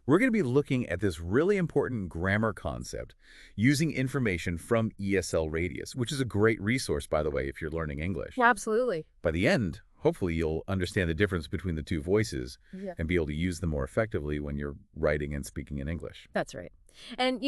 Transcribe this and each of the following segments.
we're going to be looking at this really important grammar concept using information from ESL Radius, which is a great resource, by the way, if you're learning English. Yeah, absolutely. By the end, hopefully you'll understand the difference between the two voices Yeah. and be able to use them more effectively when you're writing and speaking in English. That's right. And,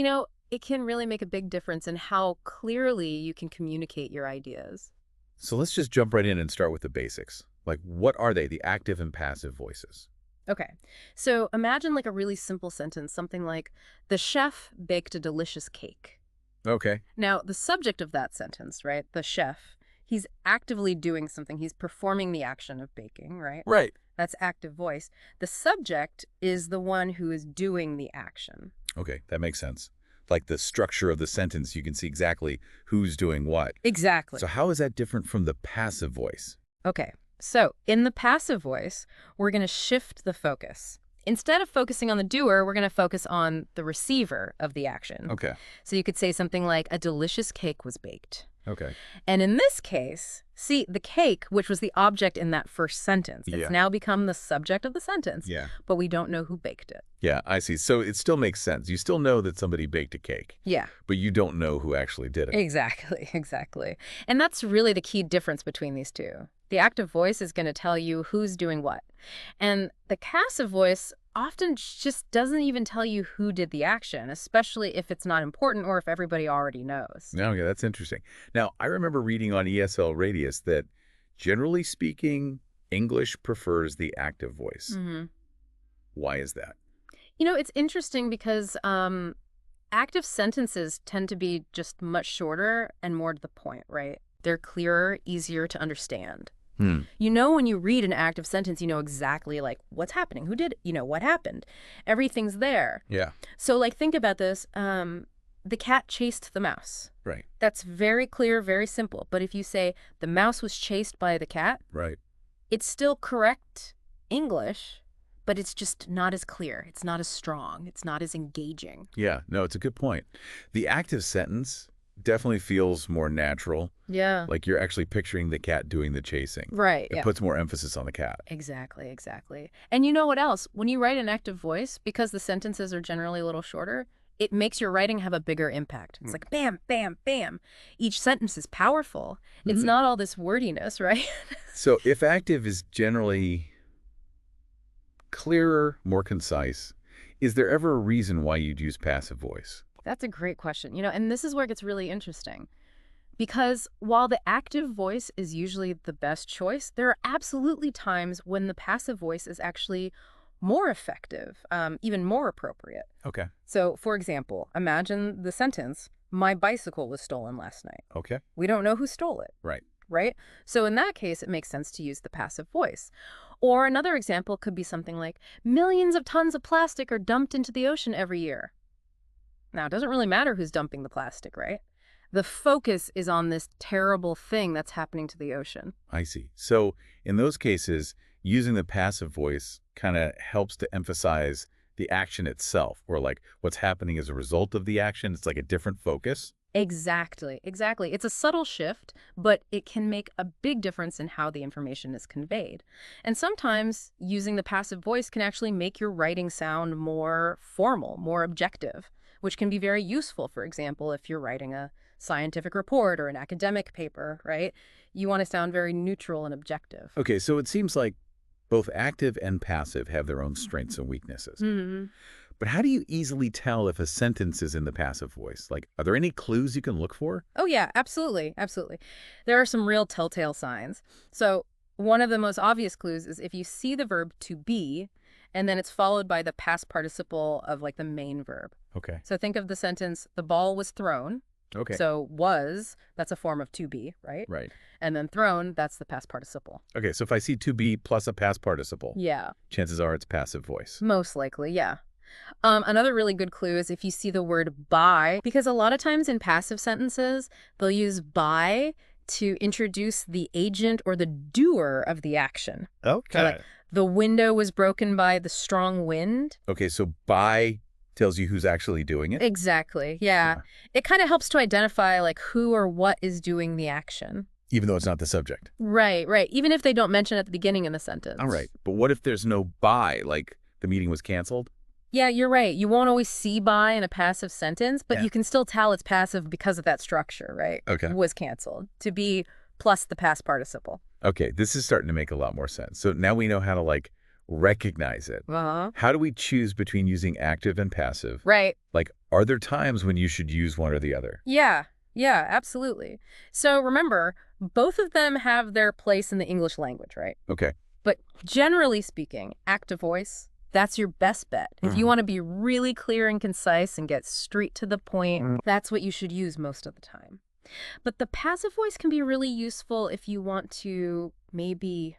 it can really make a big difference in how clearly you can communicate your ideas. So let's just jump right in and start with the basics. Like, what are they, the active and passive voices? Okay, so imagine like a really simple sentence, something like, the chef baked a delicious cake. Okay. Now, the subject of that sentence, right, the chef, he's actively doing something. He's performing the action of baking, right? Right. That's active voice. The subject is the one who is doing the action. Okay, that makes sense. Like the structure of the sentence, you can see exactly who's doing what. Exactly. So how is that different from the passive voice? Okay, so in the passive voice, we're going to shift the focus. Instead of focusing on the doer, we're going to focus on the receiver of the action. Okay. So you could say something like, a delicious cake was baked. Okay. And in this case, see, the cake, which was the object in that first sentence, Yeah. it's now become the subject of the sentence, Yeah. but we don't know who baked it. Yeah, I see. So it still makes sense. You still know that somebody baked a cake, Yeah, but you don't know who actually did it. exactly, exactly. And that's really the key difference between these two. The active voice is going to tell you who's doing what. And the passive voice often just doesn't even tell you who did the action, especially if it's not important or if everybody already knows. Okay, that's interesting. Now, I remember reading on ESL Radius that, generally speaking, English prefers the active voice. Mm-hmm. Why is that? It's interesting because active sentences tend to be just much shorter and more to the point, right? They're clearer, easier to understand. When you read an active sentence, you know exactly like what's happening, who did it, what happened. Everything's there. Yeah. So like think about this. The cat chased the mouse. Right. That's very clear, very simple. But if you say the mouse was chased by the cat, Right. it's still correct English, but it's just not as clear. It's not as strong. It's not as engaging. Yeah, no, it's a good point. The active sentence definitely feels more natural. Yeah. Like you're actually picturing the cat doing the chasing. Right. It Yeah. puts more emphasis on the cat. Exactly, exactly. And you know what else? When you write an active voice, because the sentences are generally a little shorter, it makes your writing have a bigger impact. It's like bam, bam, bam. Each sentence is powerful. It's not all this wordiness, right? So if active is generally clearer, more concise, is there ever a reason why you'd use passive voice? That's a great question. And this is where it gets really interesting. Because while the active voice is usually the best choice, there are absolutely times when the passive voice is actually more effective, even more appropriate. Okay. So, for example, imagine the sentence, my bicycle was stolen last night. Okay. We don't know who stole it, Right. right? So in that case, it makes sense to use the passive voice. Or another example could be something like, millions of tons of plastic are dumped into the ocean every year. Now, it doesn't really matter who's dumping the plastic, right? The focus is on this terrible thing that's happening to the ocean. I see. So in those cases, using the passive voice kind of helps to emphasize the action itself, or like what's happening as a result of the action. It's like a different focus. Exactly, exactly. It's a subtle shift, but it can make a big difference in how the information is conveyed. And sometimes using the passive voice can actually make your writing sound more formal, more objective, which can be very useful, for example, if you're writing a scientific report or an academic paper, right? You want to sound very neutral and objective. Okay, so it seems like both active and passive have their own strengths and weaknesses. Mm-hmm. But how do you easily tell if a sentence is in the passive voice? Like, are there any clues you can look for? Oh, yeah, absolutely. Absolutely. There are some real telltale signs. So one of the most obvious clues is if you see the verb to be, and then it's followed by the past participle of like the main verb. Okay. So think of the sentence, the ball was thrown. Okay. So was, that's a form of to be, right? Right. And then thrown, that's the past participle. Okay, so if I see to be plus a past participle, Yeah, chances are it's passive voice. most likely, yeah. Another really good clue is if you see the word by, because a lot of times in passive sentences, they'll use by to introduce the agent or the doer of the action. Okay. So like, the window was broken by the strong wind. Okay, so by tells you who's actually doing it? Exactly, yeah. It kind of helps to identify like who or what is doing the action. Even though it's not the subject. Right, right. Even if they don't mention it at the beginning of the sentence. All right, but what if there's no by, like the meeting was canceled? Yeah, you're right. You won't always see by in a passive sentence, but Yeah. you can still tell it's passive because of that structure, right? Okay. Was canceled. To be plus the past participle. Okay, this is starting to make a lot more sense. So now we know how to, like, recognize it. Uh-huh. How do we choose between using active and passive? Right. Like, are there times when you should use one or the other? Yeah. Yeah, absolutely. So remember, both of them have their place in the English language, right? Okay. But generally speaking, active voice, that's your best bet. If you want to be really clear and concise and get straight to the point, that's what you should use most of the time. But the passive voice can be really useful if you want to maybe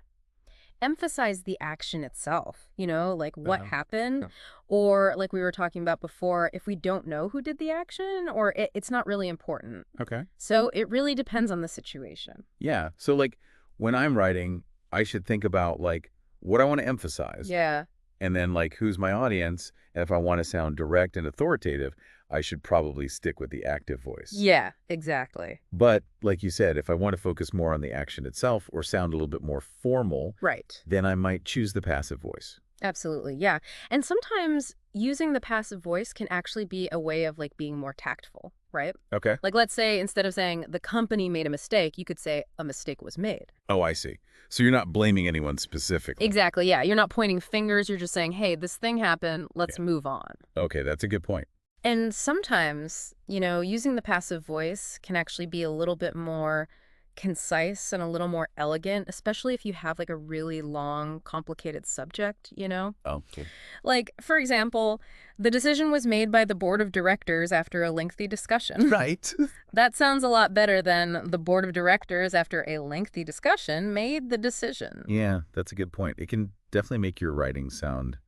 emphasize the action itself, like what happened, Yeah. or like we were talking about before, if we don't know who did the action, or it's not really important. Okay. So it really depends on the situation. Yeah. So, like, when I'm writing, I should think about, like, what I want to emphasize. Yeah. And then, like, who's my audience? And if I want to sound direct and authoritative, I should probably stick with the active voice. Yeah, exactly. But like you said, if I want to focus more on the action itself or sound a little bit more formal, Right. then I might choose the passive voice. Absolutely. Yeah. And sometimes using the passive voice can actually be a way of like being more tactful, right? Okay. Like let's say instead of saying the company made a mistake, you could say a mistake was made. Oh, I see. So you're not blaming anyone specifically. Exactly. Yeah. You're not pointing fingers. You're just saying, hey, this thing happened. Let's Yeah. move on. Okay, that's a good point. And sometimes, using the passive voice can actually be a little bit more concise and a little more elegant, especially if you have like a really long, complicated subject. Oh, okay. Like, for example, the decision was made by the board of directors after a lengthy discussion. Right. That sounds a lot better than the board of directors after a lengthy discussion made the decision. Yeah, that's a good point. It can definitely make your writing sound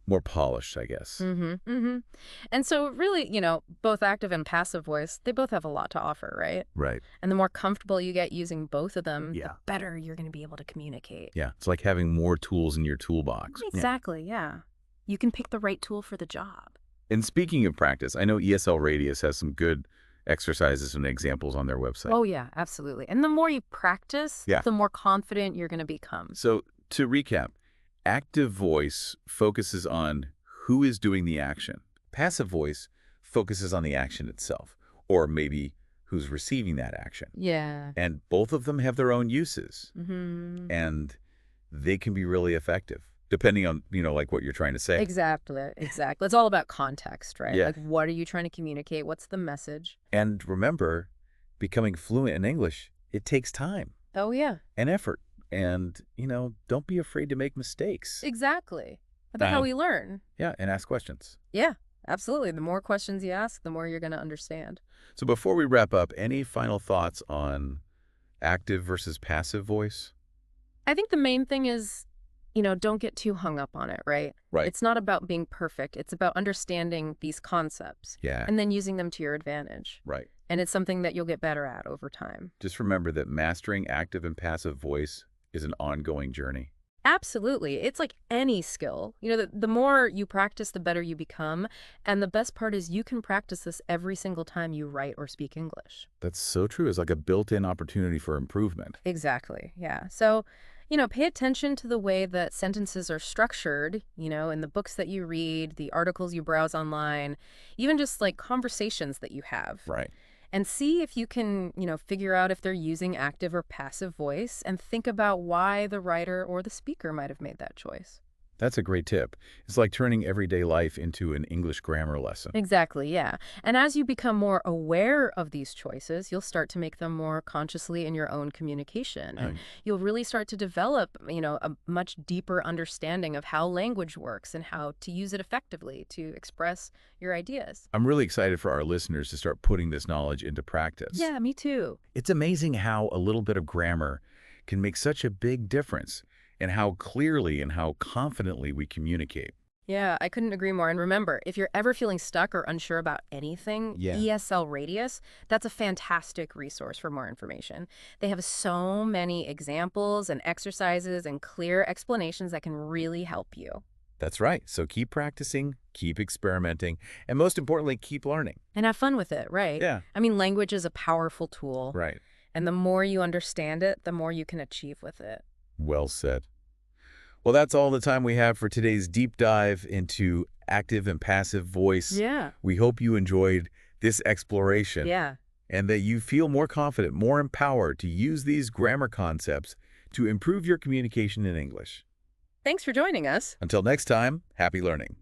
more polished, I guess. And so really, both active and passive voice, they both have a lot to offer, right? Right. And the more comfortable you get using both of them, Yeah. the better you're going to be able to communicate. Yeah, it's like having more tools in your toolbox. Exactly, yeah. You can pick the right tool for the job. And speaking of practice, I know ESL Radius has some good exercises and examples on their website. Oh, yeah, absolutely. And the more you practice, Yeah. the more confident you're going to become. So to recap, active voice focuses on who is doing the action. Passive voice focuses on the action itself, or maybe who's receiving that action. Yeah. And both of them have their own uses, And and they can be really effective, depending on, like what you're trying to say. exactly. It's all about context, right? Yeah. Like, what are you trying to communicate? What's the message? And remember, becoming fluent in English, it takes time Oh, yeah. and effort. And, don't be afraid to make mistakes. Exactly. That's how we learn. Yeah, and ask questions. Yeah, absolutely. The more questions you ask, the more you're going to understand. So before we wrap up, any final thoughts on active versus passive voice? I think the main thing is, don't get too hung up on it, right? Right. It's not about being perfect. It's about understanding these concepts Yeah, and then using them to your advantage. right. And it's something that you'll get better at over time. Just remember that mastering active and passive voice is an ongoing journey. Absolutely. It's like any skill. The more you practice, the better you become. And the best part is you can practice this every single time you write or speak English. That's so true. It's like a built-in opportunity for improvement. Exactly. Yeah. So, pay attention to the way that sentences are structured, in the books that you read, the articles you browse online, even just like conversations that you have. Right. And see if you can, figure out if they're using active or passive voice and think about why the writer or the speaker might have made that choice. That's a great tip. It's like turning everyday life into an English grammar lesson. Exactly, yeah. And as you become more aware of these choices, you'll start to make them more consciously in your own communication. And you'll really start to develop, a much deeper understanding of how language works and how to use it effectively to express your ideas. I'm really excited for our listeners to start putting this knowledge into practice. Yeah, me too. It's amazing how a little bit of grammar can make such a big difference in how clearly and how confidently we communicate. Yeah, I couldn't agree more. And remember, if you're ever feeling stuck or unsure about anything, Yeah. ESL Radius, that's a fantastic resource for more information. They have so many examples and exercises and clear explanations that can really help you. That's right. So keep practicing, keep experimenting, and most importantly, keep learning. And have fun with it, right? Yeah. I mean, language is a powerful tool. Right. And the more you understand it, the more you can achieve with it. Well said. Well, that's all the time we have for today's deep dive into active and passive voice. Yeah. We hope you enjoyed this exploration Yeah. and that you feel more confident, more empowered to use these grammar concepts to improve your communication in English. Thanks for joining us. Until next time, happy learning.